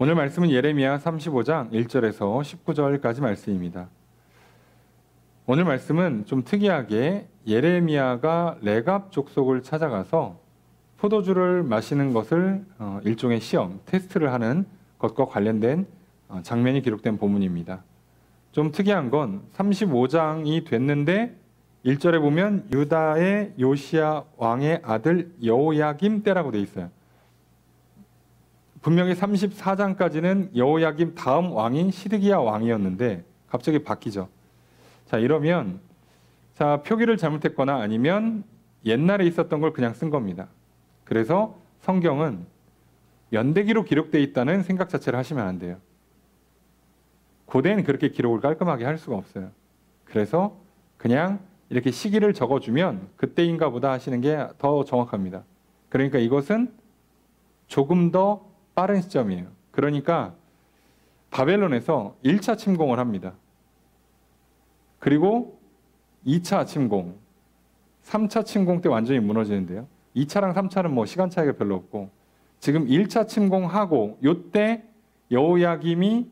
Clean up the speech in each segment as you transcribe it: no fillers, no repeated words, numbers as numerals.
오늘 말씀은 예레미야 35장 1절에서 19절까지 말씀입니다. 오늘 말씀은 좀 특이하게 예레미야가 레갑 족속을 찾아가서 포도주를 마시는 것을 일종의 시험, 테스트를 하는 것과 관련된 장면이 기록된 본문입니다. 좀 특이한 건 35장이 됐는데 1절에 보면 유다의 요시야 왕의 아들 여호야김 때라고 돼 있어요. 분명히 34장까지는 여호야김 다음 왕인 시드기야 왕이었는데 갑자기 바뀌죠. 자, 이러면 표기를 잘못했거나 아니면 옛날에 있었던 걸 그냥 쓴 겁니다. 그래서 성경은 연대기로 기록되어 있다는 생각 자체를 하시면 안 돼요. 고대는 그렇게 기록을 깔끔하게 할 수가 없어요. 그래서 그냥 이렇게 시기를 적어주면 그때인가 보다 하시는 게 더 정확합니다. 그러니까 이것은 조금 더 빠른 시점이에요. 그러니까 바벨론에서 1차 침공을 합니다. 그리고 2차 침공, 3차 침공 때 완전히 무너지는데요. 2차랑 3차는 뭐 시간 차이가 별로 없고 지금 1차 침공하고 요때 여호야김이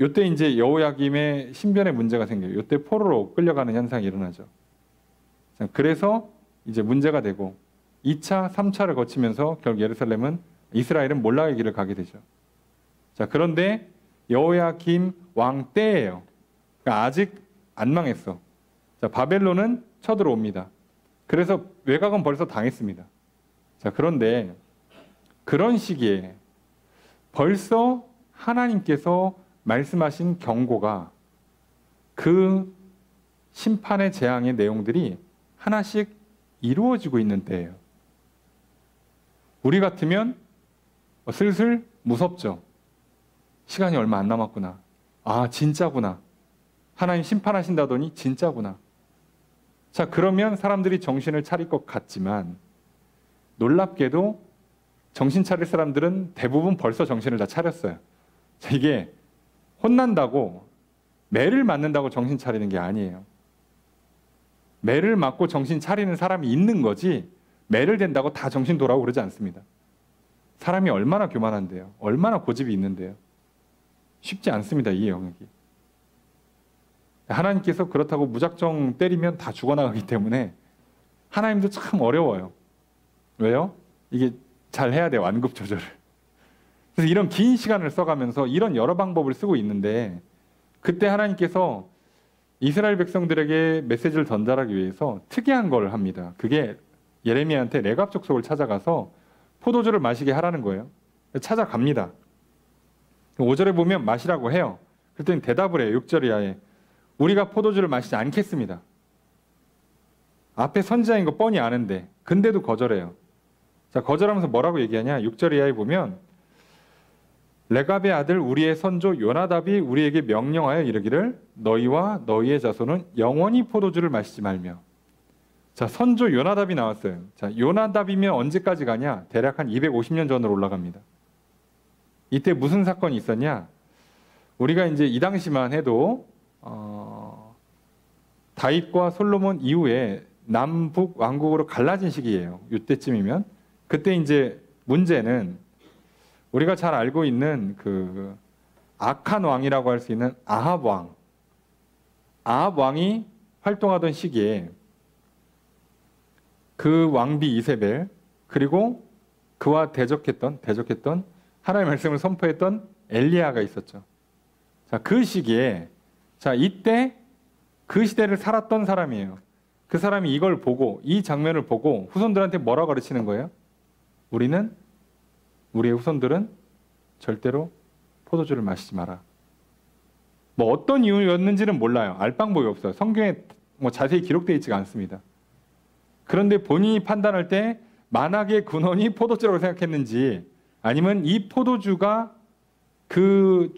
요때 이제 여호야김의 신변에 문제가 생겨요. 요때 포로로 끌려가는 현상이 일어나죠. 자, 그래서 이제 문제가 되고 2차, 3차를 거치면서 결국 이스라엘은 몰락의 길을 가게 되죠. 자, 그런데 여호야김 왕 때예요. 그러니까 아직 안 망했어. 자, 바벨론은 쳐들어옵니다. 그래서 외곽은 벌써 당했습니다. 자, 그런데 그런 시기에 벌써 하나님께서 말씀하신 경고가 그 심판의 재앙의 내용들이 하나씩 이루어지고 있는 때예요. 우리 같으면 슬슬 무섭죠. 시간이 얼마 안 남았구나. 아, 진짜구나. 하나님 심판하신다더니 진짜구나. 자, 그러면 사람들이 정신을 차릴 것 같지만 놀랍게도 정신 차릴 사람들은 대부분 벌써 정신을 다 차렸어요. 자, 이게 혼난다고 매를 맞는다고 정신 차리는 게 아니에요. 매를 맞고 정신 차리는 사람이 있는 거지 매를 댄다고 다 정신 돌아오고 그러지 않습니다. 사람이 얼마나 교만한데요. 얼마나 고집이 있는데요. 쉽지 않습니다. 이 영역이. 하나님께서 그렇다고 무작정 때리면 다 죽어나가기 때문에 하나님도 참 어려워요. 왜요? 이게 잘 해야 돼요. 완급 조절을. 그래서 이런 긴 시간을 써가면서 이런 여러 방법을 쓰고 있는데 그때 하나님께서 이스라엘 백성들에게 메시지를 전달하기 위해서 특이한 걸 합니다. 그게 예레미야한테 레갑 족속을 찾아가서 포도주를 마시게 하라는 거예요. 찾아갑니다. 5절에 보면 마시라고 해요. 그랬더니 대답을 해요. 6절 이하에. 우리가 포도주를 마시지 않겠습니다. 앞에 선지자인 거 뻔히 아는데 근데도 거절해요. 자, 거절하면서 뭐라고 얘기하냐? 6절 이하에 보면 레갑의 아들 우리의 선조 요나답이 우리에게 명령하여 이르기를 너희와 너희의 자손은 영원히 포도주를 마시지 말며. 자, 선조 요나답이 나왔어요. 자, 요나답이면 언제까지 가냐? 대략 한 250년 전으로 올라갑니다. 이때 무슨 사건이 있었냐? 우리가 이제 이 당시만 해도 다윗과 솔로몬 이후에 남북 왕국으로 갈라진 시기예요. 이때쯤이면. 그때 이제 문제는 우리가 잘 알고 있는 그 악한 왕이라고 할 수 있는 아합 왕. 아합 왕이 활동하던 시기에 그 왕비 이세벨 그리고 그와 대적했던 하나님의 말씀을 선포했던 엘리야가 있었죠. 자, 그 시기에 이때 그 시대를 살았던 사람이에요. 그 사람이 이걸 보고 이 장면을 보고 후손들한테 뭐라 가르치는 거예요? 우리의 후손들은 절대로 포도주를 마시지 마라. 뭐 어떤 이유였는지는 몰라요. 알 방법이 없어요. 성경에 뭐 자세히 기록되어 있지가 않습니다. 그런데 본인이 판단할 때 만악의 근원이 포도주라고 생각했는지 아니면 이 포도주가 그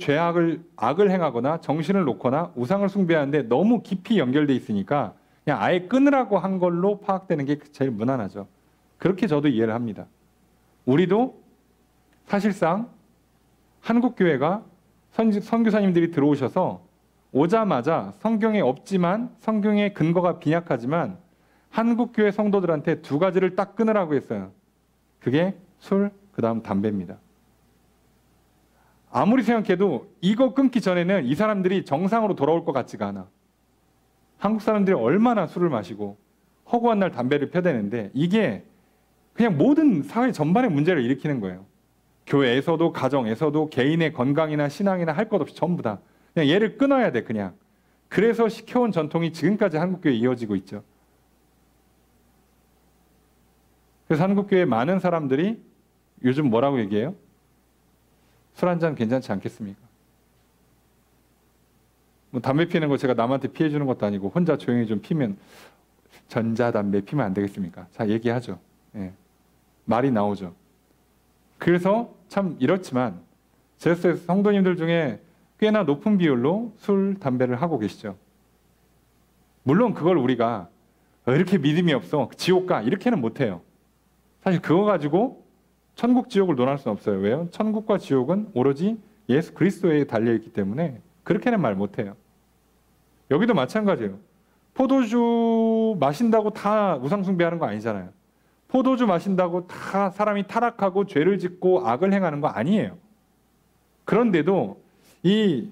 악을 행하거나 정신을 놓거나 우상을 숭배하는데 너무 깊이 연결돼 있으니까 그냥 아예 끊으라고 한 걸로 파악되는 게 제일 무난하죠. 그렇게 저도 이해를 합니다. 우리도 사실상 한국교회가 선교사님들이 들어오셔서 오자마자 성경에 없지만 성경의 근거가 빈약하지만 한국교회 성도들한테 두 가지를 딱 끊으라고 했어요. 그게 술, 그 다음 담배입니다. 아무리 생각해도 이거 끊기 전에는 이 사람들이 정상으로 돌아올 것 같지가 않아. 한국 사람들이 얼마나 술을 마시고 허구한 날 담배를 펴대는데 이게 그냥 모든 사회 전반의 문제를 일으키는 거예요. 교회에서도 가정에서도 개인의 건강이나 신앙이나 할 것 없이 전부 다 그냥 얘를 끊어야 돼 그냥. 그래서 시켜온 전통이 지금까지 한국교회에 이어지고 있죠. 그래서 한국교회 많은 사람들이 요즘 뭐라고 얘기해요? 술 한잔 괜찮지 않겠습니까? 뭐 담배 피는 거 제가 남한테 피해 주는 것도 아니고 혼자 조용히 좀 피면 전자담배 피면 안 되겠습니까? 자, 얘기하죠. 예. 말이 나오죠. 그래서 참 이렇지만 제스 성도님들 중에 꽤나 높은 비율로 술, 담배를 하고 계시죠. 물론 그걸 우리가 이렇게 믿음이 없어, 지옥 가, 이렇게는 못해요. 사실 그거 가지고 천국, 지옥을 논할 수는 없어요. 왜요? 천국과 지옥은 오로지 예수 그리스도에 달려있기 때문에 그렇게는 말 못해요. 여기도 마찬가지예요. 포도주 마신다고 다 우상숭배하는 거 아니잖아요. 포도주 마신다고 다 사람이 타락하고 죄를 짓고 악을 행하는 거 아니에요. 그런데도 이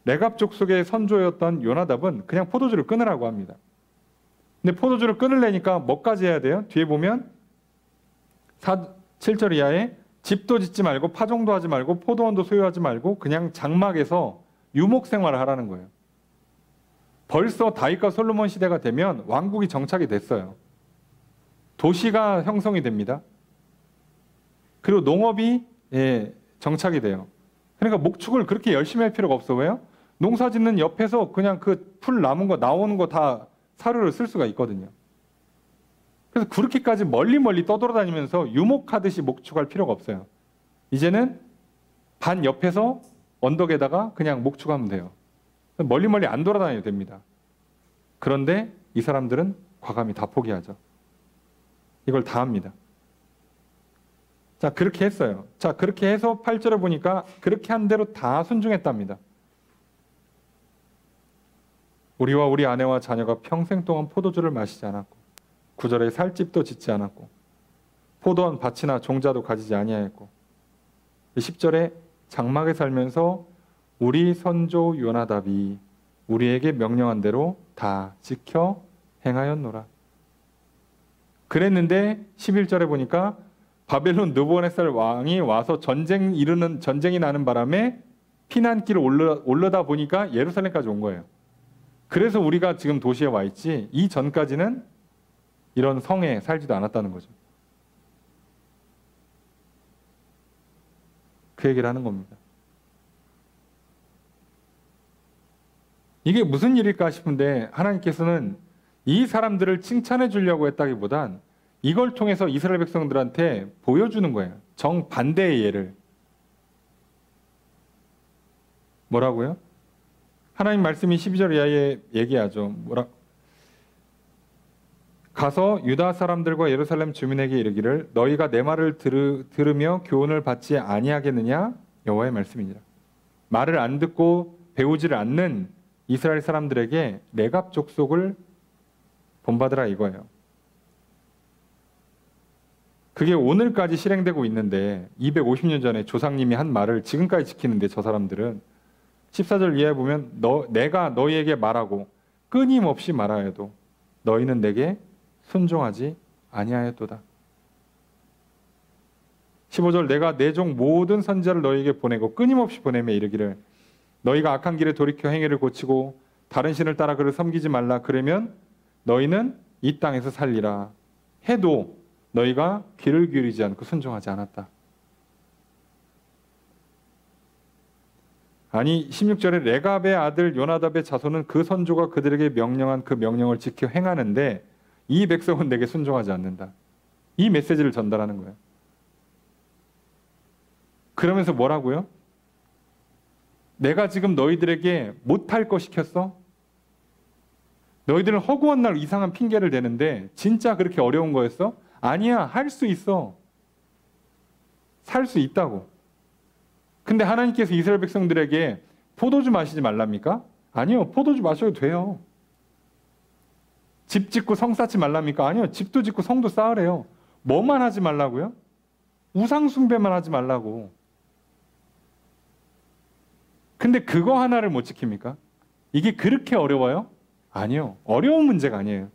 레갑 족속의 선조였던 요나답은 그냥 포도주를 끊으라고 합니다. 근데 포도주를 끊으려니까 뭐까지 해야 돼요? 뒤에 보면 7절 이하에 집도 짓지 말고 파종도 하지 말고 포도원도 소유하지 말고 그냥 장막에서 유목 생활을 하라는 거예요. 벌써 다윗과 솔로몬 시대가 되면 왕국이 정착이 됐어요. 도시가 형성이 됩니다. 그리고 농업이 정착이 돼요. 그러니까 목축을 그렇게 열심히 할 필요가 없어. 왜요? 농사 짓는 옆에서 그냥 그 풀 남은 거 나오는 거 다 사료를 쓸 수가 있거든요. 그래서 그렇게까지 멀리 떠돌아다니면서 유목하듯이 목축할 필요가 없어요. 이제는 반 옆에서 언덕에다가 그냥 목축하면 돼요. 멀리 안 돌아다녀도 됩니다. 그런데 이 사람들은 과감히 다 포기하죠. 이걸 다 합니다. 자, 그렇게 했어요. 자, 그렇게 해서 8절에 보니까 그렇게 한 대로 다 순종했답니다. 우리와 우리 아내와 자녀가 평생 동안 포도주를 마시지 않았고 9절에 살집도 짓지 않았고 포도원 밭이나 종자도 가지지 아니하였고 10절에 장막에 살면서 우리 선조 요나답이 우리에게 명령한 대로 다 지켜 행하였노라. 그랬는데 11절에 보니까 바벨론 느부갓네살 왕이 와서 전쟁이 나는 바람에 피난길을 올라다 보니까 예루살렘까지 온 거예요. 그래서 우리가 지금 도시에 와 있지 이 전까지는 이런 성에 살지도 않았다는 거죠. 그 얘기를 하는 겁니다. 이게 무슨 일일까 싶은데 하나님께서는 이 사람들을 칭찬해 주려고 했다기보단 이걸 통해서 이스라엘 백성들한테 보여주는 거예요. 정반대의 예를. 뭐라고요? 하나님 말씀이 12절 이하에 얘기하죠. 가서 유다 사람들과 예루살렘 주민에게 이르기를 너희가 내 말을 들으며 교훈을 받지 아니하겠느냐? 여호와의 말씀이니라. 말을 안 듣고 배우지를 않는 이스라엘 사람들에게 레갑 족속을 본받으라 이거예요. 그게 오늘까지 실행되고 있는데 250년 전에 조상님이 한 말을 지금까지 지키는데 저 사람들은 14절 이하에 보면 내가 너희에게 말하고 끊임없이 말하여도 너희는 내게 순종하지 아니하였도다. 15절 내가 내 종 모든 선지자를 너희에게 보내고 끊임없이 보내며 이르기를 너희가 악한 길에 돌이켜 행위를 고치고 다른 신을 따라 그를 섬기지 말라. 그러면 너희는 이 땅에서 살리라. 해도 너희가 귀를 기울이지 않고 순종하지 않았다. 아니 16절에 레갑의 아들 요나답의 자손은 그 선조가 그들에게 명령한 그 명령을 지켜 행하는데 이 백성은 내게 순종하지 않는다. 이 메시지를 전달하는 거예요. 그러면서 뭐라고요? 내가 지금 너희들에게 못할 거 시켰어? 너희들은 허구한 날 이상한 핑계를 대는데 진짜 그렇게 어려운 거였어? 아니야, 할 수 있어. 살 수 있다고. 근데 하나님께서 이스라엘 백성들에게 포도주 마시지 말랍니까? 아니요, 포도주 마셔도 돼요. 집 짓고 성 쌓지 말랍니까? 아니요, 집도 짓고 성도 쌓으래요. 뭐만 하지 말라고요? 우상 숭배만 하지 말라고. 근데 그거 하나를 못 지킵니까? 이게 그렇게 어려워요? 아니요. 어려운 문제가 아니에요.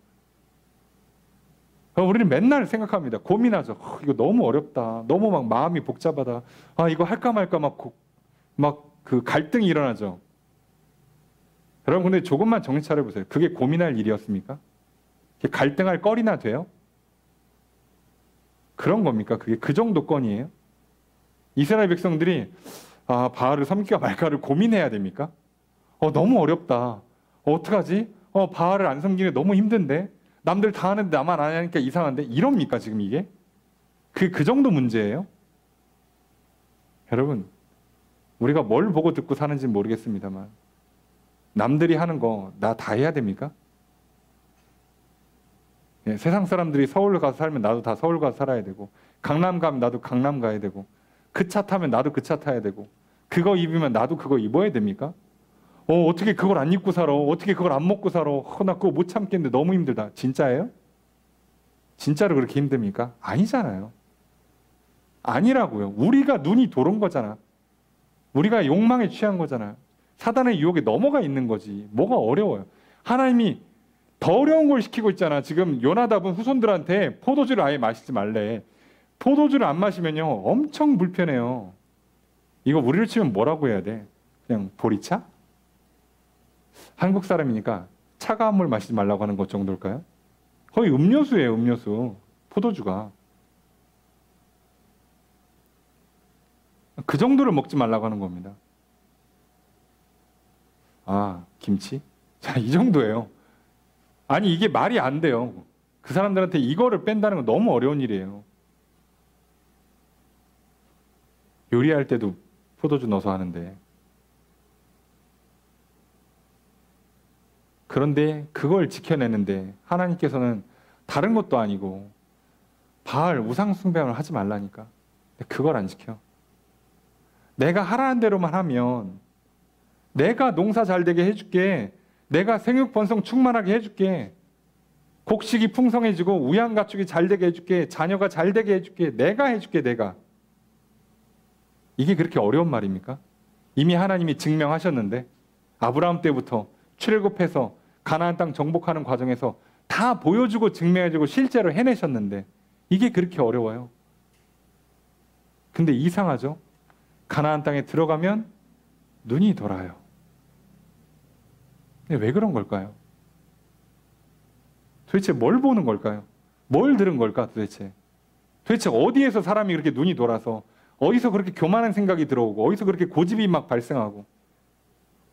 우리는 맨날 생각합니다. 고민하죠. 이거 너무 어렵다. 너무 막 마음이 복잡하다. 이거 할까 말까 막 그 갈등이 일어나죠. 여러분, 근데 조금만 정신 차려보세요. 그게 고민할 일이었습니까? 갈등할 거리나 돼요? 그런 겁니까? 그게 그 정도 건이에요? 이스라엘 백성들이 바알을 섬기가 말까를 고민해야 됩니까? 너무 어렵다. 어떡하지? 바알을 안 섬기는 게 너무 힘든데? 남들 다 하는데 나만 안 하니까 이상한데? 이럽니까 지금 이게? 그 정도 문제예요? 여러분, 우리가 뭘 보고 듣고 사는지는 모르겠습니다만 남들이 하는 거 나 다 해야 됩니까? 예, 세상 사람들이 서울로 가서 살면 나도 다 서울 가서 살아야 되고, 강남 가면 나도 강남 가야 되고, 그 차 타면 나도 그 차 타야 되고, 그거 입으면 나도 그거 입어야 됩니까? 어떻게 그걸 안 입고 살아? 어떻게 그걸 안 먹고 살아? 나 그거 못 참겠는데 너무 힘들다. 진짜예요? 진짜로 그렇게 힘듭니까? 아니잖아요. 아니라고요. 우리가 눈이 도는 거잖아. 우리가 욕망에 취한 거잖아요. 사단의 유혹에 넘어가 있는 거지. 뭐가 어려워요? 하나님이 더 어려운 걸 시키고 있잖아. 지금 요나답은 후손들한테 포도주를 아예 마시지 말래. 포도주를 안 마시면요 엄청 불편해요. 이거 우리를 치면 뭐라고 해야 돼? 그냥 보리차? 한국 사람이니까 차가운 물 마시지 말라고 하는 것 정도일까요? 거의 음료수예요, 음료수. 포도주가. 그 정도를 먹지 말라고 하는 겁니다. 김치? 자, 이 정도예요. 아니, 이게 말이 안 돼요. 그 사람들한테 이거를 뺀다는 건 너무 어려운 일이에요. 요리할 때도 포도주 넣어서 하는데. 그런데 그걸 지켜내는데 하나님께서는 다른 것도 아니고 바알 우상 숭배를 하지 말라니까. 근데 그걸 안 지켜. 내가 하라는 대로만 하면 내가 농사 잘 되게 해줄게. 내가 생육 번성 충만하게 해줄게. 곡식이 풍성해지고 우양 가축이 잘 되게 해줄게. 자녀가 잘 되게 해줄게. 내가 해줄게, 내가. 이게 그렇게 어려운 말입니까? 이미 하나님이 증명하셨는데 아브라함 때부터 출애굽해서 가나안 땅 정복하는 과정에서 다 보여주고 증명해주고 실제로 해내셨는데 이게 그렇게 어려워요. 근데 이상하죠? 가나안 땅에 들어가면 눈이 돌아요. 왜 그런 걸까요? 도대체 뭘 보는 걸까요? 뭘 들은 걸까 도대체? 도대체 어디에서 사람이 그렇게 눈이 돌아서 어디서 그렇게 교만한 생각이 들어오고 어디서 그렇게 고집이 막 발생하고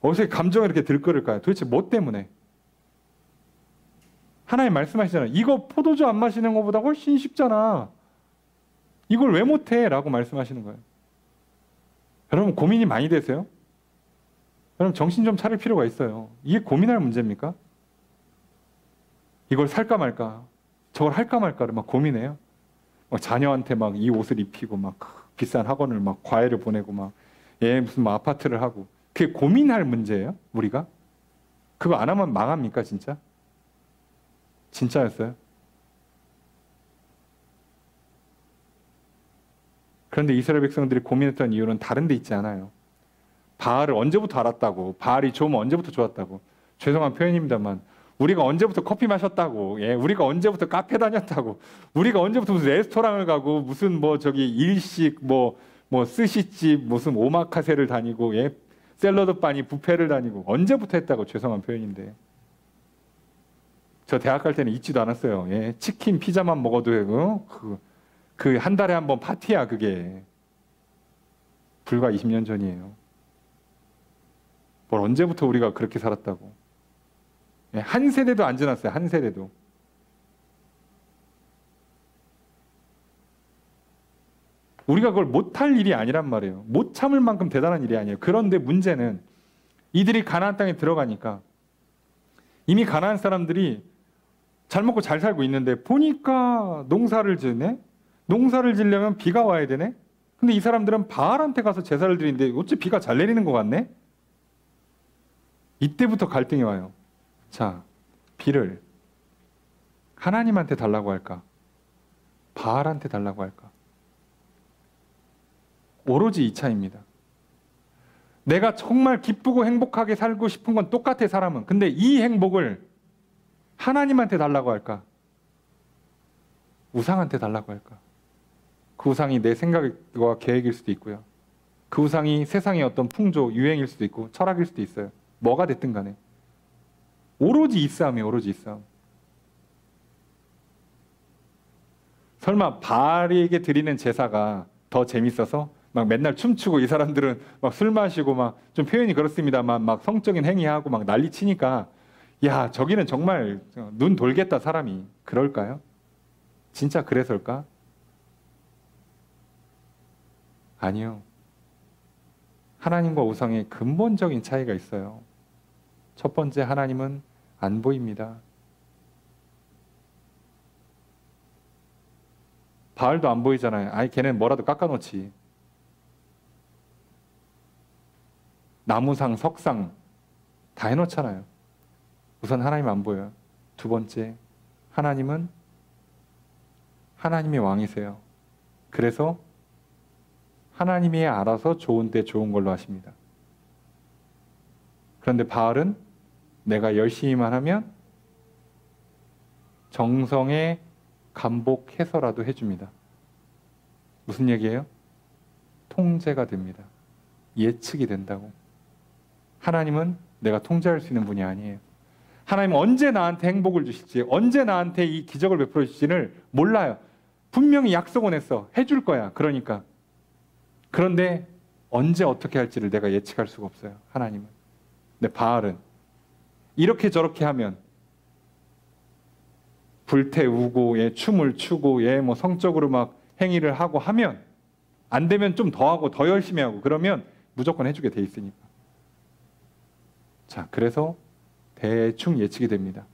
어디서 감정이 이렇게 들끓을까요? 도대체 뭐 때문에? 하나님 말씀하시잖아요. 이거 포도주 안 마시는 것보다 훨씬 쉽잖아. 이걸 왜 못해? 라고 말씀하시는 거예요. 여러분 고민이 많이 되세요? 여러분 정신 좀 차릴 필요가 있어요. 이게 고민할 문제입니까? 이걸 살까 말까? 저걸 할까 말까를 막 고민해요. 자녀한테 막 이 옷을 입히고 막 비싼 학원을 막 과외를 보내고 막 무슨 뭐 아파트를 하고 그게 고민할 문제예요? 우리가? 그거 안 하면 망합니까 진짜? 진짜였어요? 그런데 이스라엘 백성들이 고민했던 이유는 다른 데 있지 않아요. 바알을 언제부터 알았다고, 바알이 좋으면 언제부터 좋았다고. 죄송한 표현입니다만 우리가 언제부터 커피 마셨다고, 우리가 언제부터 카페 다녔다고, 우리가 언제부터 무슨 레스토랑을 가고 무슨 뭐 저기 일식 뭐 스시집 무슨 오마카세를 다니고 샐러드 바니 뷔페를 다니고 언제부터 했다고. 죄송한 표현인데 저 대학 갈 때는 있지도 않았어요. 치킨 피자만 먹어도 그 한 달에 한 번 파티야. 그게 불과 20년 전이에요. 뭘 언제부터 우리가 그렇게 살았다고. 한 세대도 안 지났어요. 한 세대도. 우리가 그걸 못할 일이 아니란 말이에요. 못 참을 만큼 대단한 일이 아니에요. 그런데 문제는 이들이 가나안 땅에 들어가니까 이미 가나안 사람들이 잘 먹고 잘 살고 있는데 보니까 농사를 지네? 농사를 지려면 비가 와야 되네? 근데 이 사람들은 바알한테 가서 제사를 드리는데 어째 비가 잘 내리는 것 같네? 이때부터 갈등이 와요. 자, 비를 하나님한테 달라고 할까? 바알한테 달라고 할까? 오로지 이 차입니다. 내가 정말 기쁘고 행복하게 살고 싶은 건 똑같아, 사람은. 근데 이 행복을 하나님한테 달라고 할까? 우상한테 달라고 할까? 그 우상이 내 생각과 계획일 수도 있고요. 그 우상이 세상의 어떤 풍조, 유행일 수도 있고 철학일 수도 있어요. 뭐가 됐든 간에. 오로지 이 싸움이에요. 오로지 이 싸움. 설마 바알에게 드리는 제사가 더 재밌어서 막 맨날 춤추고 이 사람들은 막 술 마시고 막 좀 표현이 그렇습니다만 막 성적인 행위하고 막 난리 치니까 야, 저기는 정말 눈 돌겠다 사람이. 그럴까요? 진짜 그래서일까? 아니요. 하나님과 우상의 근본적인 차이가 있어요. 첫 번째, 하나님은 안 보입니다. 바알도 안 보이잖아요. 아이, 걔는 뭐라도 깎아놓지. 나무상, 석상 다 해놓잖아요. 우선 하나님 안 보여요. 두 번째, 하나님은 하나님의 왕이세요. 그래서 하나님이 알아서 좋은데 좋은 걸로 하십니다. 그런데 바알은 내가 열심히만 하면 정성에 감복해서라도 해줍니다. 무슨 얘기예요? 통제가 됩니다. 예측이 된다고. 하나님은 내가 통제할 수 있는 분이 아니에요. 하나님은 언제 나한테 행복을 주실지, 언제 나한테 이 기적을 베풀어 주실지를 몰라요. 분명히 약속은 했어. 해줄 거야. 그러니까. 그런데 언제 어떻게 할지를 내가 예측할 수가 없어요. 하나님은. 근데 바알은 이렇게 저렇게 하면 불태우고 얘 춤을 추고 얘 뭐 성적으로 막 행위를 하고 하면 안 되면 좀 더 하고 더 열심히 하고 그러면 무조건 해주게 돼 있으니까. 자, 그래서 대충 예측이 됩니다.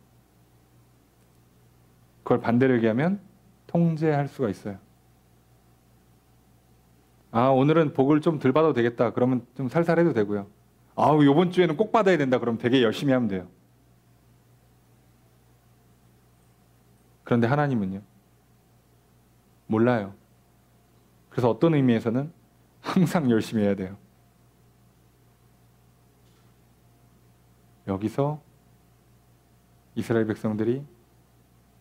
그걸 반대로 얘기하면 통제할 수가 있어요. 아, 오늘은 복을 좀 덜 받아도 되겠다. 그러면 좀 살살 해도 되고요. 아우, 이번 주에는 꼭 받아야 된다. 그럼 되게 열심히 하면 돼요. 그런데 하나님은요? 몰라요. 그래서 어떤 의미에서는 항상 열심히 해야 돼요. 여기서 이스라엘 백성들이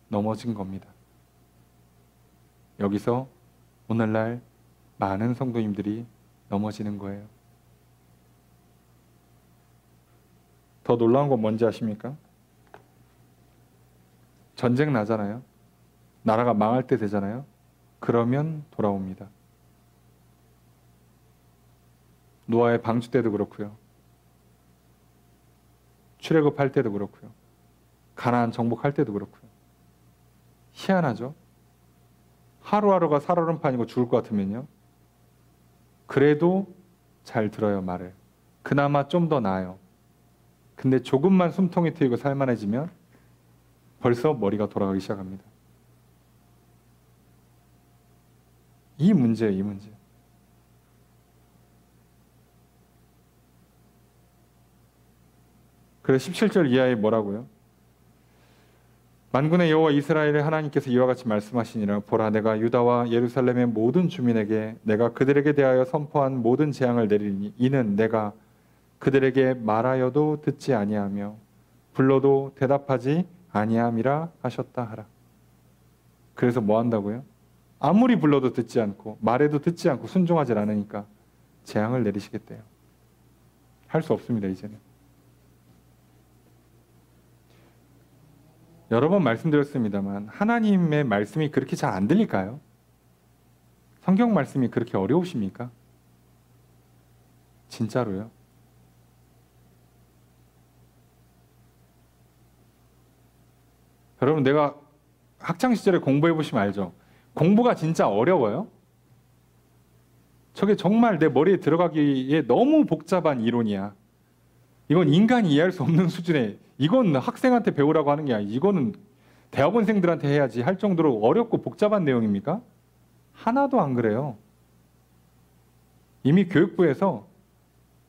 넘어진 겁니다. 여기서 오늘날 많은 성도님들이 넘어지는 거예요. 더 놀라운 건 뭔지 아십니까? 전쟁 나잖아요. 나라가 망할 때 되잖아요. 그러면 돌아옵니다. 노아의 방주 때도 그렇고요. 출애굽할 때도 그렇고요. 가나안 정복할 때도 그렇고요. 희한하죠? 하루하루가 살얼음판이고 죽을 것 같으면요. 그래도 잘 들어요, 말을. 그나마 좀 더 나아요. 근데 조금만 숨통이 트이고 살만해지면 벌써 머리가 돌아가기 시작합니다. 이 문제예요, 이 문제. 그래서 17절 이하에 뭐라고요? 만군의 여호와 이스라엘의 하나님께서 이와 같이 말씀하시니라. 보라, 내가 유다와 예루살렘의 모든 주민에게 내가 그들에게 대하여 선포한 모든 재앙을 내리니 이는 내가 그들에게 말하여도 듣지 아니하며 불러도 대답하지 아니함이라 하셨다 하라. 그래서 뭐 한다고요? 아무리 불러도 듣지 않고 말해도 듣지 않고 순종하지 않으니까 재앙을 내리시겠대요. 할 수 없습니다, 이제는. 여러 번 말씀드렸습니다만 하나님의 말씀이 그렇게 잘 안 들릴까요? 성경 말씀이 그렇게 어려우십니까? 진짜로요? 여러분, 내가 학창시절에 공부해 보시면 알죠? 공부가 진짜 어려워요? 저게 정말 내 머리에 들어가기에 너무 복잡한 이론이야. 이건 인간이 이해할 수 없는 수준의, 이건 학생한테 배우라고 하는 게 아니야. 이거는 대학원생들한테 해야지 할 정도로 어렵고 복잡한 내용입니까? 하나도 안 그래요. 이미 교육부에서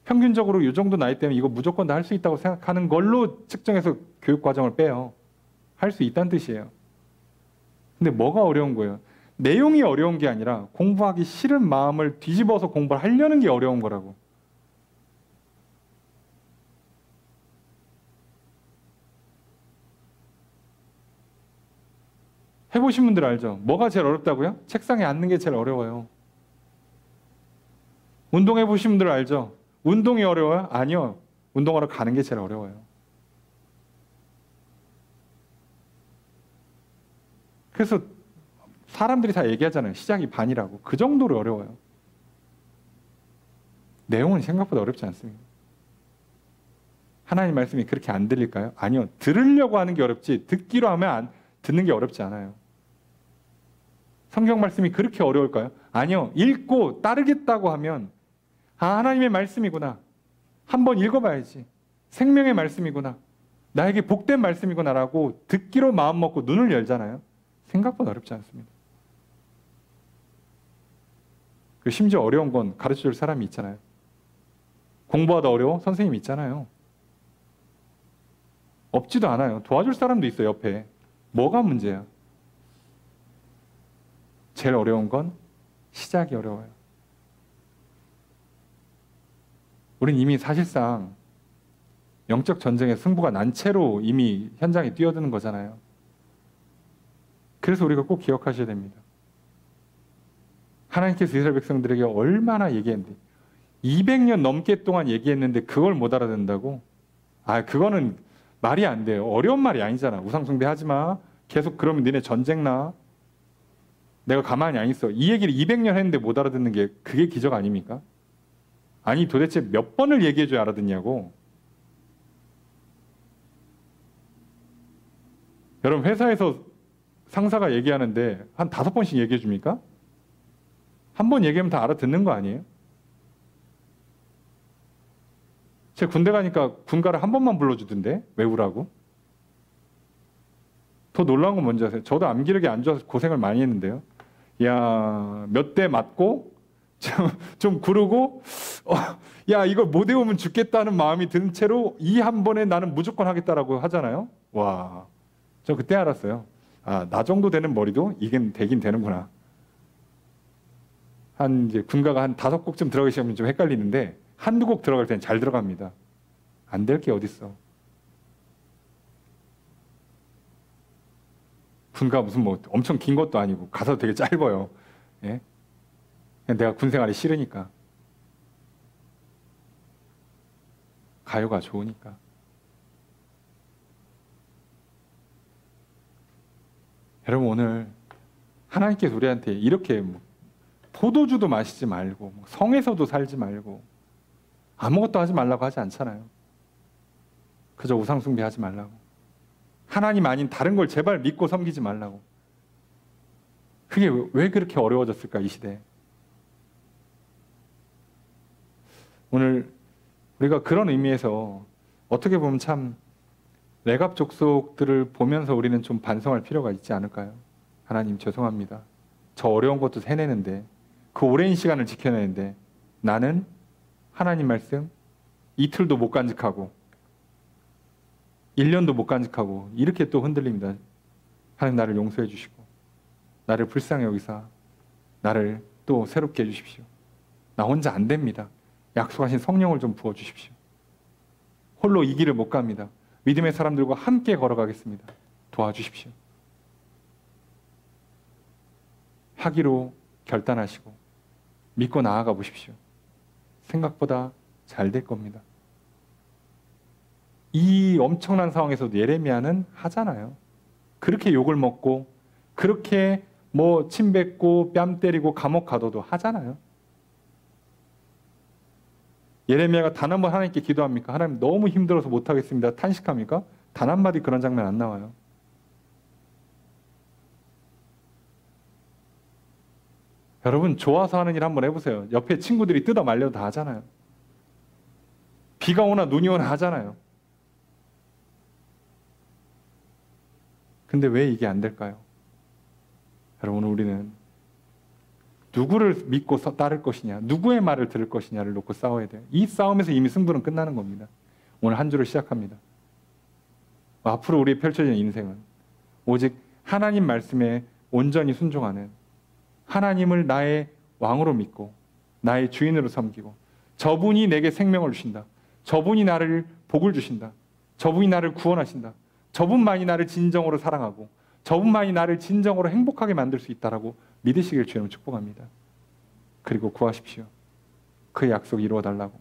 평균적으로 이 정도 나이 때면 이거 무조건 다 할 수 있다고 생각하는 걸로 측정해서 교육 과정을 빼요. 할 수 있다는 뜻이에요. 근데 뭐가 어려운 거예요? 내용이 어려운 게 아니라 공부하기 싫은 마음을 뒤집어서 공부를 하려는 게 어려운 거라고. 해보신 분들 알죠? 뭐가 제일 어렵다고요? 책상에 앉는 게 제일 어려워요. 운동해보신 분들 알죠? 운동이 어려워요? 아니요. 운동하러 가는 게 제일 어려워요. 그래서 사람들이 다 얘기하잖아요. 시작이 반이라고. 그 정도로 어려워요. 내용은 생각보다 어렵지 않습니다. 하나님 말씀이 그렇게 안 들릴까요? 아니요. 들으려고 하는 게 어렵지 듣기로 하면 듣는 게 어렵지 않아요. 성경 말씀이 그렇게 어려울까요? 아니요. 읽고 따르겠다고 하면 하나님의 말씀이구나. 한번 읽어봐야지. 생명의 말씀이구나. 나에게 복된 말씀이구나라고 듣기로 마음 먹고 눈을 열잖아요. 생각보다 어렵지 않습니다. 그리고 심지어 어려운 건 가르쳐줄 사람이 있잖아요. 공부하다 어려워? 선생님이 있잖아요. 없지도 않아요. 도와줄 사람도 있어요, 옆에. 뭐가 문제야? 제일 어려운 건 시작이 어려워요. 우린 이미 사실상 영적 전쟁의 승부가 난 채로 이미 현장에 뛰어드는 거잖아요. 그래서 우리가 꼭 기억하셔야 됩니다. 하나님께서 이스라엘 백성들에게 얼마나 얘기했는데 200년 넘게 동안 얘기했는데 그걸 못 알아듣는다고? 그거는 말이 안 돼요. 어려운 말이 아니잖아. 우상숭배 하지 마. 계속 그러면 니네 전쟁 나. 내가 가만히 안 있어. 이 얘기를 200년 했는데 못 알아듣는 게 그게 기적 아닙니까? 아니 도대체 몇 번을 얘기해줘야 알아듣냐고. 여러분 회사에서 상사가 얘기하는데 한 5번씩 얘기해 줍니까? 한 번 얘기하면 다 알아듣는 거 아니에요? 제가 군대 가니까 군가를 한 번만 불러주던데 외우라고. 더 놀라운 건 뭔지 아세요? 저도 암기력이 안 좋아서 고생을 많이 했는데요. 야, 몇 대 맞고 좀 구르고 야 이걸 못 외우면 죽겠다는 마음이 든 채로 이 한 번에 나는 무조건 하겠다라고 하잖아요. 와, 저 그때 알았어요. 나 정도 되는 머리도 이게 되긴 되는구나. 이제 군가가 한 5곡쯤 들어가기 시작하면 좀 헷갈리는데 한두 곡 들어갈 때는 잘 들어갑니다. 안 될 게 어딨어. 군가 무슨 뭐 엄청 긴 것도 아니고 가사도 되게 짧아요. 예? 그냥 내가 군 생활이 싫으니까. 가요가 좋으니까. 여러분 오늘 하나님께서 우리한테 이렇게 포도주도 마시지 말고 성에서도 살지 말고 아무것도 하지 말라고 하지 않잖아요. 그저 우상숭배하지 말라고. 하나님 아닌 다른 걸 제발 믿고 섬기지 말라고. 그게 왜 그렇게 어려워졌을까 이 시대에. 오늘 우리가 그런 의미에서 어떻게 보면 참 레갑 족속들을 보면서 우리는 좀 반성할 필요가 있지 않을까요? 하나님 죄송합니다. 저 어려운 것도 해내는데 그 오랜 시간을 지켜내는데 나는 하나님 말씀 이틀도 못 간직하고 1년도 못 간직하고 이렇게 또 흔들립니다. 하나님 나를 용서해 주시고 나를 불쌍히 여기사 나를 또 새롭게 해주십시오. 나 혼자 안 됩니다. 약속하신 성령을 좀 부어주십시오. 홀로 이 길을 못 갑니다. 믿음의 사람들과 함께 걸어가겠습니다. 도와주십시오. 하기로 결단하시고 믿고 나아가 보십시오. 생각보다 잘 될 겁니다. 이 엄청난 상황에서도 예레미야는 하잖아요. 그렇게 욕을 먹고 그렇게 침 뱉고 뺨 때리고 감옥 가둬도 하잖아요. 예레미야가 단 한 번 하나님께 기도합니까? 하나님 너무 힘들어서 못하겠습니다. 탄식합니까? 단 한마디 그런 장면 안 나와요. 여러분 좋아서 하는 일 한번 해보세요. 옆에 친구들이 뜯어 말려도 다 하잖아요. 비가 오나 눈이 오나 하잖아요. 근데 왜 이게 안 될까요? 여러분 우리는 누구를 믿고 따를 것이냐, 누구의 말을 들을 것이냐를 놓고 싸워야 돼요. 이 싸움에서 이미 승부는 끝나는 겁니다. 오늘 한 주를 시작합니다. 앞으로 우리의 펼쳐지는 인생은 오직 하나님 말씀에 온전히 순종하는 하나님을 나의 왕으로 믿고 나의 주인으로 섬기고 저분이 내게 생명을 주신다. 저분이 나를 복을 주신다. 저분이 나를 구원하신다. 저분만이 나를 진정으로 사랑하고 저분만이 나를 진정으로 행복하게 만들 수 있다라고 믿으시길 주님 축복합니다. 그리고 구하십시오. 그 약속 이루어달라고.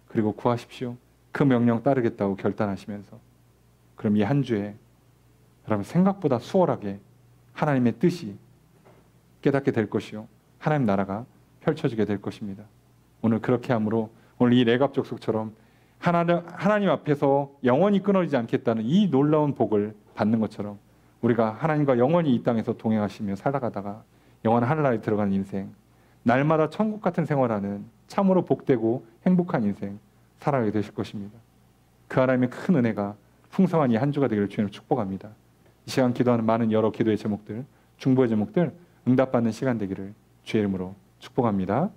그리고 구하십시오. 그 명령 따르겠다고 결단하시면서. 그럼 이 한 주에 여러분 생각보다 수월하게 하나님의 뜻이 깨닫게 될 것이요. 하나님 나라가 펼쳐지게 될 것입니다. 오늘 그렇게 함으로 오늘 이 레갑 족속처럼 하나님 앞에서 영원히 끊어지지 않겠다는 이 놀라운 복을 받는 것처럼 우리가 하나님과 영원히 이 땅에서 동행하시며 살아가다가 영원한 하늘나라에 들어가는 인생, 날마다 천국 같은 생활하는 참으로 복되고 행복한 인생 살아가게 되실 것입니다. 그 하나님의 큰 은혜가 풍성한 이 한 주가 되기를 주님을 축복합니다. 이 시간 기도하는 많은 여러 기도의 제목들, 중보의 제목들 응답받는 시간 되기를 주의 이름으로 축복합니다.